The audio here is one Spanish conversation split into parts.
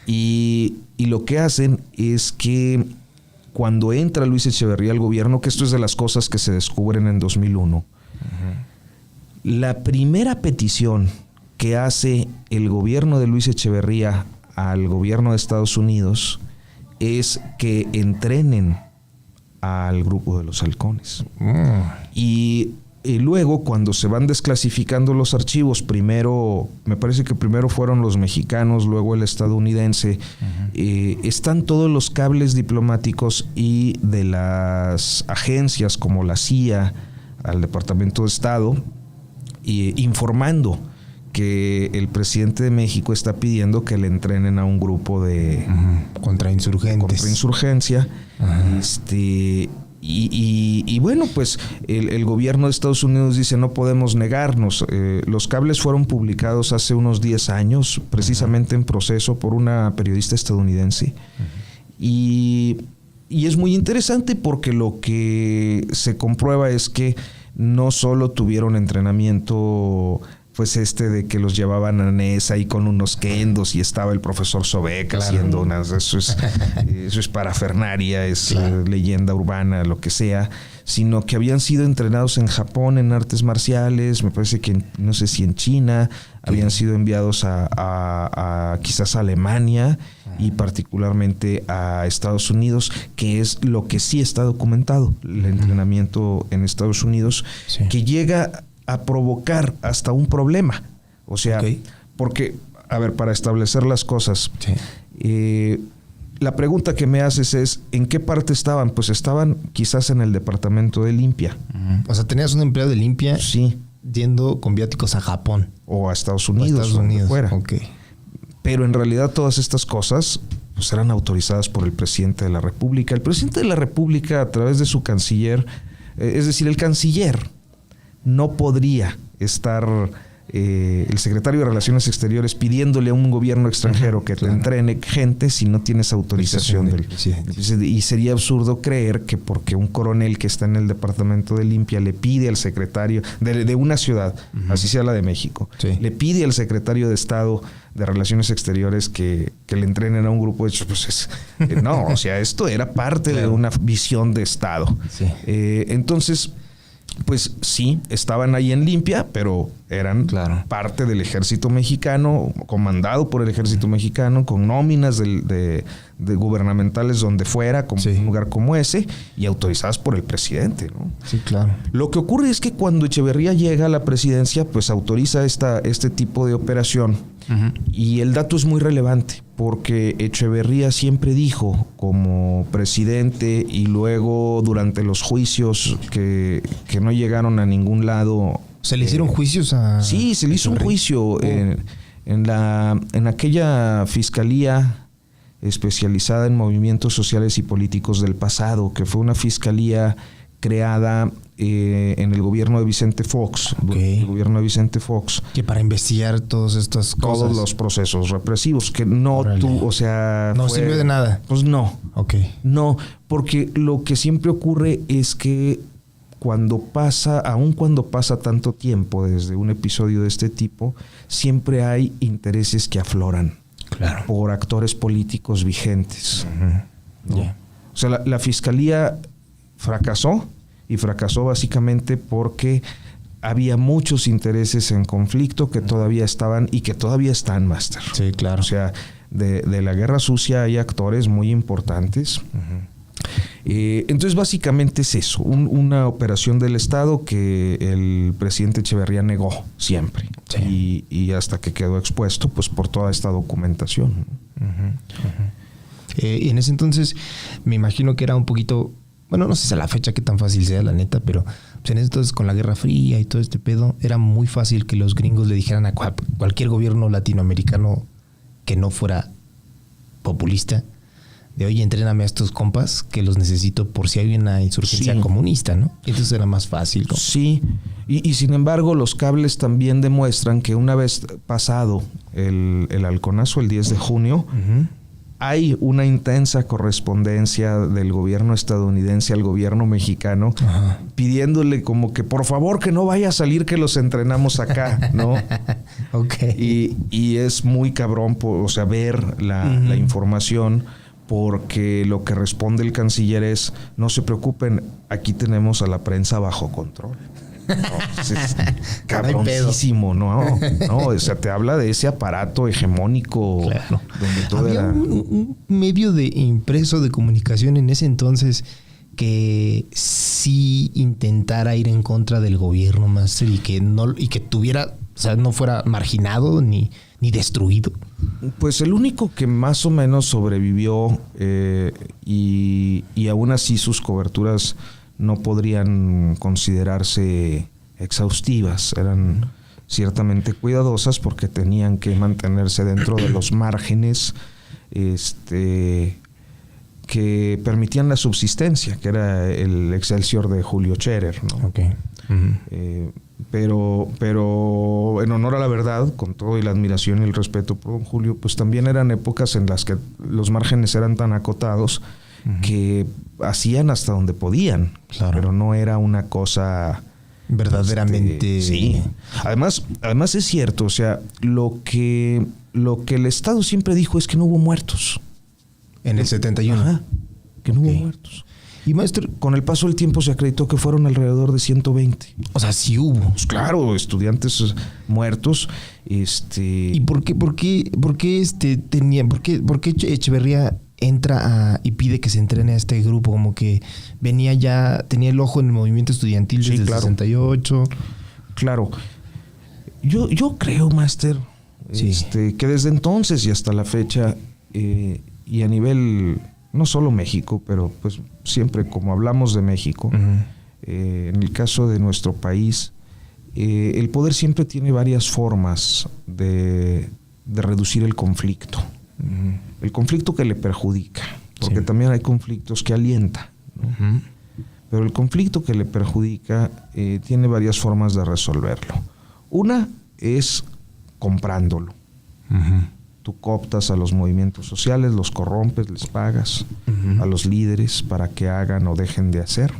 Y lo que hacen es que cuando entra Luis Echeverría al gobierno, que esto es de las cosas que se descubren en 2001, la primera petición que hace el gobierno de Luis Echeverría al gobierno de Estados Unidos es que entrenen al grupo de los halcones. Y luego, cuando se van desclasificando los archivos, primero, me parece que primero fueron los mexicanos, luego el estadounidense, están todos los cables diplomáticos y de las agencias como la CIA, al Departamento de Estado, informando que el presidente de México está pidiendo que le entrenen a un grupo de contrainsurgencia. Y bueno, pues el gobierno de Estados Unidos dice no podemos negarnos. Los cables fueron publicados hace unos 10 años, precisamente en proceso por una periodista estadounidense. Y es muy interesante porque lo que se comprueba es que no solo tuvieron entrenamiento, pues de que los llevaban a NES ahí con unos kendos y estaba el profesor Sobek haciendo unas... Eso es parafernaria, es leyenda urbana, lo que sea, sino que habían sido entrenados en Japón en artes marciales, me parece que no sé si en China, habían sido enviados a quizás a Alemania y particularmente a Estados Unidos, que es lo que sí está documentado, el entrenamiento en Estados Unidos, que llega a provocar hasta un problema. O sea, porque, a ver, para establecer las cosas, la pregunta que me haces es, ¿en qué parte estaban? Pues estaban quizás en el departamento de Limpia. O sea, tenías un empleado de Limpia yendo con viáticos a Japón. O a Estados Unidos. Fuera. Pero en realidad todas estas cosas pues eran autorizadas por el presidente de la República. El presidente de la República, a través de su canciller, es decir, el canciller, no podría estar el secretario de Relaciones Exteriores pidiéndole a un gobierno extranjero que te entrene gente si no tienes autorización del presidente. Y sería absurdo creer que porque un coronel que está en el departamento de Limpia le pide al secretario de una ciudad, así sea la de México, le pide al secretario de Estado de Relaciones Exteriores que le entrenen a un grupo de hechos, pues no, o sea, esto era parte de una visión de Estado. Entonces, pues sí, estaban ahí en Limpia, pero eran parte del ejército mexicano, comandado por el ejército mexicano, con nóminas de gubernamentales donde fuera, como un lugar como ese, y autorizadas por el presidente, ¿no? Sí, claro. Lo que ocurre es que cuando Echeverría llega a la presidencia, pues autoriza este tipo de operación. Y el dato es muy relevante, porque Echeverría siempre dijo, como presidente y luego durante los juicios que no llegaron a ningún lado. ¿Se le hicieron juicios a...? Sí, se le hizo un juicio en aquella fiscalía especializada en movimientos sociales y políticos del pasado, que fue una fiscalía creada en el gobierno de Vicente Fox. El gobierno de Vicente Fox. Que para investigar todas estas cosas. Todos los procesos represivos, que no no sirvió de nada. Pues no. No, porque lo que siempre ocurre es que aun cuando pasa tanto tiempo desde un episodio de este tipo, siempre hay intereses que afloran por actores políticos vigentes. ¿No? O sea, la fiscalía fracasó básicamente porque había muchos intereses en conflicto que todavía estaban y que todavía están, Master. Sí, claro. O sea, de la guerra sucia hay actores muy importantes. Entonces básicamente es eso, una operación del Estado que el presidente Echeverría negó siempre y hasta que quedó expuesto pues por toda esta documentación. Y en ese entonces me imagino que era un poquito, bueno, no sé si a la fecha qué tan fácil sea la neta, pero pues en ese entonces con la Guerra Fría y todo este pedo era muy fácil que los gringos le dijeran a cualquier gobierno latinoamericano que no fuera populista de oye, entréname a estos compas que los necesito por si hay una insurgencia comunista, ¿no? Entonces era más fácil, ¿no? Sí, y sin embargo los cables también demuestran que una vez pasado el halconazo, el 10 de junio, hay una intensa correspondencia del gobierno estadounidense al gobierno mexicano, pidiéndole como que por favor que no vaya a salir que los entrenamos acá, ¿no? Okay. Y es muy cabrón, o sea, ver la información, porque lo que responde el canciller es: no se preocupen, aquí tenemos a la prensa bajo control. No, es cabroncísimo, ¿no? O sea, te habla de ese aparato hegemónico, claro, donde todo había era un medio de impreso de comunicación en ese entonces que sí intentara ir en contra del gobierno, Master, y que tuviera, o sea, no fuera marginado ni destruido. Pues el único que más o menos sobrevivió, y aún así sus coberturas no podrían considerarse exhaustivas, eran ciertamente cuidadosas porque tenían que mantenerse dentro de los márgenes que permitían la subsistencia, que era el Excelsior de Julio Scherer, ¿no? Okay. Pero en honor a la verdad, con todo y la admiración y el respeto por don Julio, pues también eran épocas en las que los márgenes eran tan acotados que hacían hasta donde podían, claro, pero no era una cosa verdaderamente. Sí. Además es cierto, o sea, lo que el Estado siempre dijo es que no hubo muertos en el 71. Ajá, que no hubo muertos. Y maestro, con el paso del tiempo se acreditó que fueron alrededor de 120. O sea, sí hubo. Pues claro, estudiantes muertos. ¿Y por qué Echeverría entra y pide que se entrene a este grupo? Como que tenía el ojo en el movimiento estudiantil desde el 68. Claro. Yo creo, Master, que desde entonces y hasta la fecha, y a nivel no solo México, pero pues siempre como hablamos de México, en el caso de nuestro país, el poder siempre tiene varias formas de reducir el conflicto. El conflicto que le perjudica, porque también hay conflictos que alienta, ¿no? Pero el conflicto que le perjudica tiene varias formas de resolverlo. Una es comprándolo. Tú cooptas a los movimientos sociales, los corrompes, les pagas a los líderes para que hagan o dejen de hacer.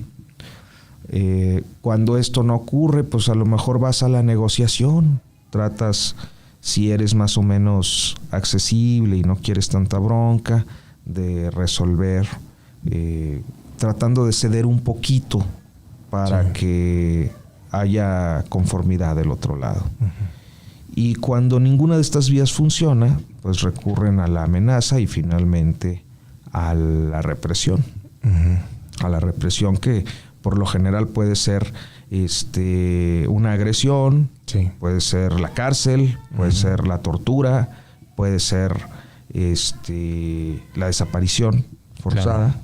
Cuando esto no ocurre, pues a lo mejor vas a la negociación, tratas, si eres más o menos accesible y no quieres tanta bronca, de resolver, tratando de ceder un poquito para que haya conformidad del otro lado. Y cuando ninguna de estas vías funciona, pues recurren a la amenaza y finalmente a la represión. A la represión que por lo general puede ser una agresión, puede ser la cárcel, puede ser la tortura, puede ser la desaparición forzada,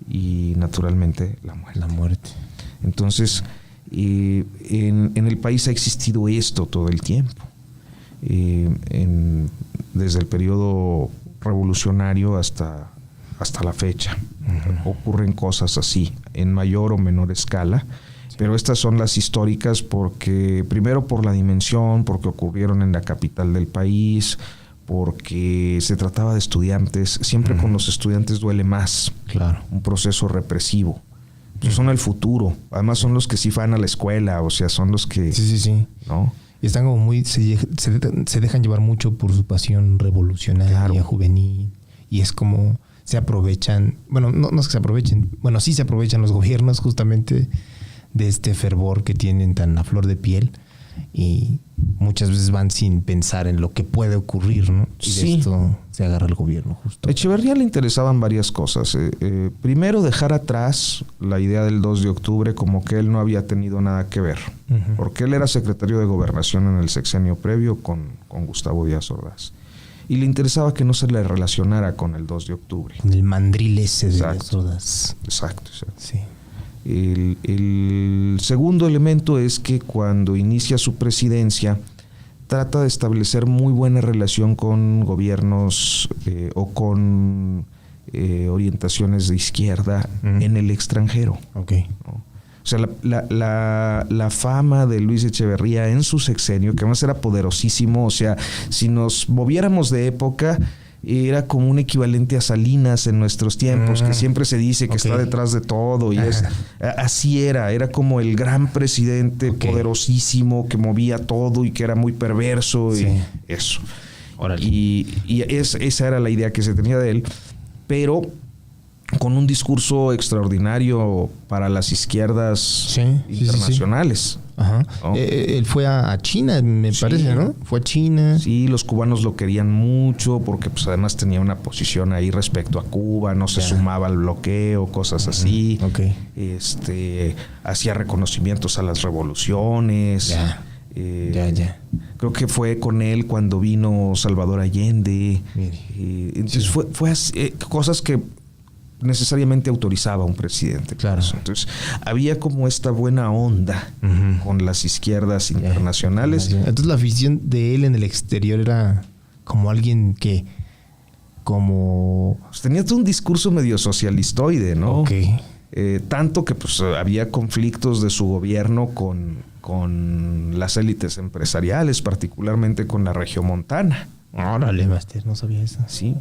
y naturalmente la muerte. Entonces, en el país ha existido esto todo el tiempo. Desde el periodo revolucionario hasta la fecha. Ocurren cosas así, en mayor o menor escala, pero estas son las históricas porque, primero por la dimensión, porque ocurrieron en la capital del país, porque se trataba de estudiantes. Siempre con los estudiantes duele más. Claro. Un proceso represivo. Son el futuro. Además son los que sí van a la escuela, o sea, son los que... Sí. ¿No? Y están como se dejan llevar mucho por su pasión revolucionaria, juvenil. Y es como se aprovechan, bueno, no es que se aprovechen, bueno, sí se aprovechan los gobiernos justamente de este fervor que tienen tan a flor de piel, y muchas veces van sin pensar en lo que puede ocurrir, ¿no? Y de esto se agarra el gobierno justo. A Echeverría le interesaban varias cosas. Primero, dejar atrás la idea del 2 de octubre como que él no había tenido nada que ver, porque él era secretario de Gobernación en el sexenio previo con Gustavo Díaz Ordaz. Y le interesaba que no se le relacionara con el 2 de octubre. Con el mandril ese de Díaz Ordaz. Exacto. Sí. El segundo elemento es que cuando inicia su presidencia trata de establecer muy buena relación con gobiernos o con orientaciones de izquierda en el extranjero. Okay. ¿No? O sea, la fama de Luis Echeverría en su sexenio, que además era poderosísimo, o sea, si nos moviéramos de época, era como un equivalente a Salinas en nuestros tiempos, que siempre se dice que está detrás de todo y así era como el gran presidente poderosísimo que movía todo y que era muy perverso y eso. Órale. Y esa era la idea que se tenía de él, pero con un discurso extraordinario para las izquierdas internacionales. Ajá. ¿No? Él fue a China, me parece, ¿no? Fue a China. Sí, los cubanos lo querían mucho porque pues además tenía una posición ahí respecto a Cuba, no se sumaba al bloqueo, cosas así. Hacía reconocimientos a las revoluciones. Creo que fue con él cuando vino Salvador Allende. Entonces fue así, cosas que necesariamente autorizaba un presidente. Claro. Entonces había como esta buena onda con las izquierdas internacionales. Entonces la visión de él en el exterior era como alguien que pues tenía todo un discurso medio socialistoide, ¿no? Tanto que pues había conflictos de su gobierno con las élites empresariales, particularmente con la regiomontana. Órale, Master, no sabía eso. Sí.